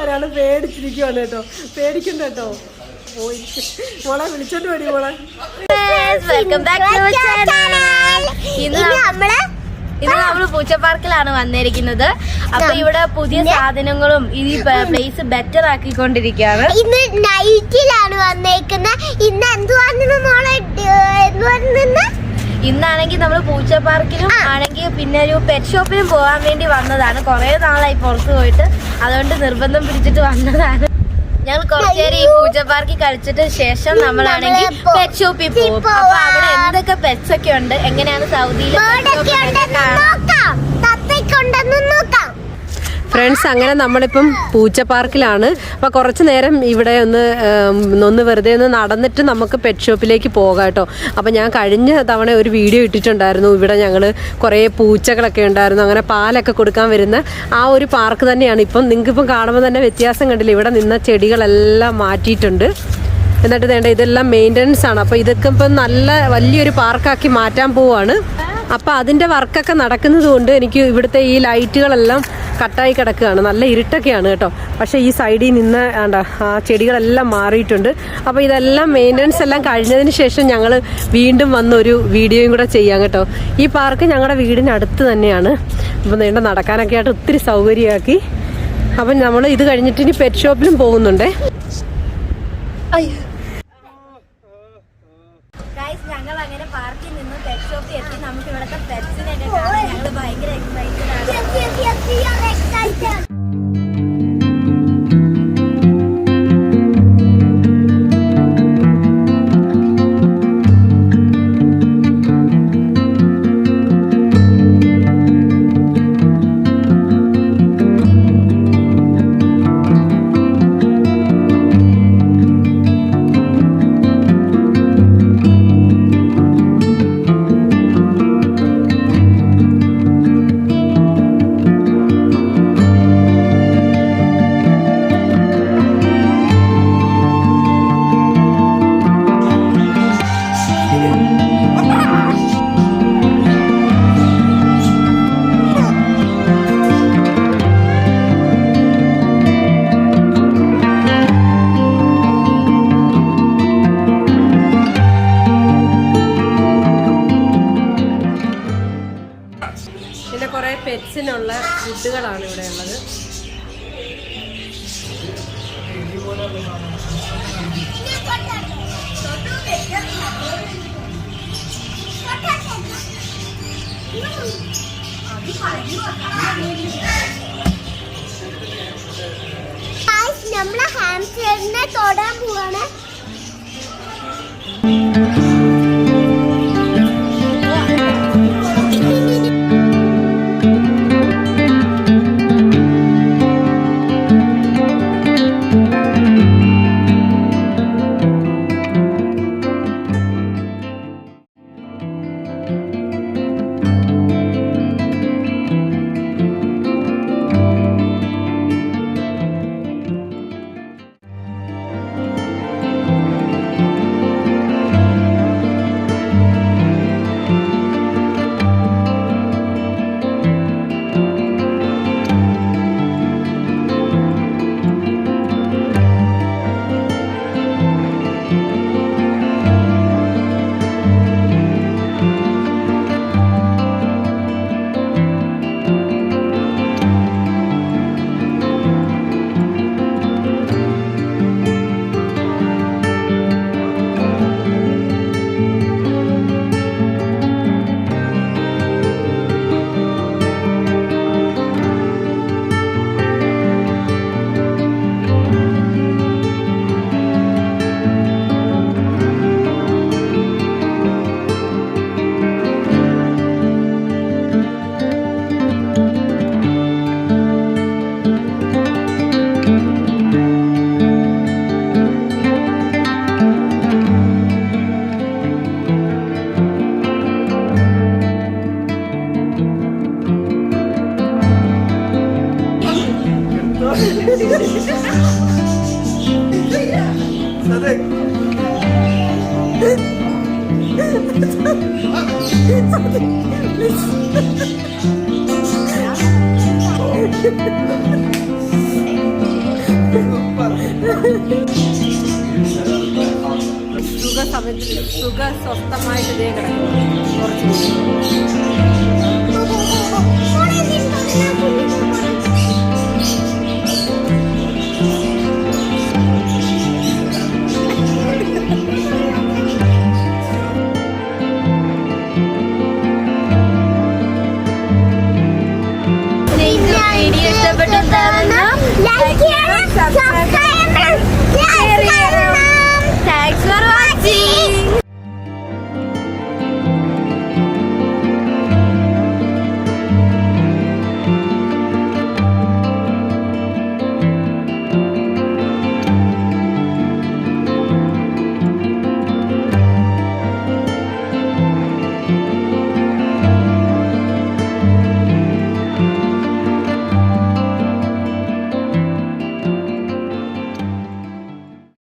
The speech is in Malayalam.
ഒരാള് പേടിച്ചിരിക്കുവാണ് കേട്ടോ. പേടിക്കണ്ട കേട്ടോ. മോളെ വിളിച്ചോണ്ട് വരി മോളെ. Welcome back to channel. ഇന്ന് നമ്മള് പൂച്ചപ്പാർക്കിലാണ് വന്നിരിക്കുന്നത്. അപ്പൊ ഇവിടെ പുതിയ സാധനങ്ങളും ഈ പ്ലേസ് ബെറ്റർ ആക്കിക്കൊണ്ടിരിക്കുകയാണ്. ഇന്ന് നൈറ്റിലാണ് വന്നേക്കുന്നത്. ഇന്ന് എന്തുവായിരുന്നു മോളെ? ഇന്നാണെങ്കിൽ നമ്മൾ പൂച്ചപ്പാർക്കിലും ആണെങ്കിൽ പിന്നെ ഒരു പെറ്റ് ഷോപ്പിലും പോകാൻ വേണ്ടി വന്നതാണ്. കുറെ നാളായി പുറത്തു പോയിട്ട്, അതുകൊണ്ട് നിർബന്ധം പിടിച്ചിട്ട് വന്നതാണ്. ഞങ്ങൾ കുറച്ചു നേരം ഈ പൂച്ചപ്പാർക്കിൽ കളിച്ചിട്ട് ശേഷം നമ്മളാണെങ്കിൽ പെറ്റ് ഷോപ്പിൽ പോകും. അപ്പൊ അവിടെ എന്തൊക്കെ പെറ്റ്സ് ഒക്കെ ഉണ്ട്, എങ്ങനെയാണ് സൗദിയിൽ ഫ്രണ്ട്സ്. അങ്ങനെ നമ്മളിപ്പം പൂച്ചപ്പാർക്കിലാണ്. അപ്പോൾ കുറച്ച് നേരം ഇവിടെ ഒന്ന് വെറുതെ നടന്നിട്ട് നമുക്ക് പെറ്റ് ഷോപ്പിലേക്ക് പോകാം കേട്ടോ. അപ്പോൾ ഞാൻ കഴിഞ്ഞ തവണ ഒരു വീഡിയോ ഇട്ടിട്ടുണ്ടായിരുന്നു. ഇവിടെ ഞങ്ങൾ കുറേ പൂച്ചകളൊക്കെ ഉണ്ടായിരുന്നു. അങ്ങനെ പാലൊക്കെ കൊടുക്കാൻ വരുന്ന ആ ഒരു പാർക്ക് തന്നെയാണ്. ഇപ്പം നിങ്ങൾക്കിപ്പം കാണുമ്പോൾ തന്നെ വ്യത്യാസം കണ്ടില്ല. ഇവിടെ നിന്ന ചെടികളെല്ലാം മാറ്റിയിട്ടുണ്ട്. എന്നിട്ട് വേണ്ട ഇതെല്ലാം മെയിൻ്റനൻസ് ആണ്. അപ്പോൾ ഇതൊക്കെ ഇപ്പം നല്ല വലിയൊരു പാർക്കാക്കി മാറ്റാൻ പോവാണ്. അപ്പോൾ അതിൻ്റെ വർക്കൊക്കെ നടക്കുന്നത് കൊണ്ട് എനിക്ക് ഇവിടുത്തെ ഈ ലൈറ്റുകളെല്ലാം കട്ടായി കിടക്കുകയാണ്. നല്ല ഇരുട്ടൊക്കെയാണ് കേട്ടോ. പക്ഷേ ഈ സൈഡിൽ നിന്ന് ആ ചെടികളെല്ലാം മാറിയിട്ടുണ്ട്. അപ്പോൾ ഇതെല്ലാം മെയിൻ്റനൻസ് എല്ലാം കഴിഞ്ഞതിന് ശേഷം ഞങ്ങൾ വീണ്ടും വന്നൊരു വീഡിയോയും കൂടെ ചെയ്യാം കേട്ടോ. ഈ പാർക്ക് ഞങ്ങളുടെ വീടിനടുത്ത് തന്നെയാണ്. അപ്പോൾ നീണ്ട നടക്കാനൊക്കെ ആയിട്ട് ഒത്തിരി സൗകര്യമാക്കി. അപ്പം നമ്മൾ ഇത് കഴിഞ്ഞിട്ട് ഇനി പെറ്റ് ഷോപ്പിലും പോകുന്നുണ്ടേ. ഞങ്ങൾ അങ്ങനെ പാർക്കിൽ നിന്ന് പെറ്റ് ഷോപ്പിൽ എത്തി. നമുക്ക് ഇവിടുത്തെ പെറ്റ്സിനെയൊക്കെ കാണാൻ ഞങ്ങൾ ഭയങ്കര എക്സൈറ്റഡ് ആണ്. പിന്നെ കുറേ പെറ്റ്സിനുള്ള ഫുഡുകളാണ് ഇവിടെ ഉള്ളത്. നമ്മളെ ഹാംസ്റ്ററിനെ തൊടാൻ പോവാണ്. സ്വസ്ഥമായിട്ട് ഇതേ കിടക്കുന്നു കുറച്ച്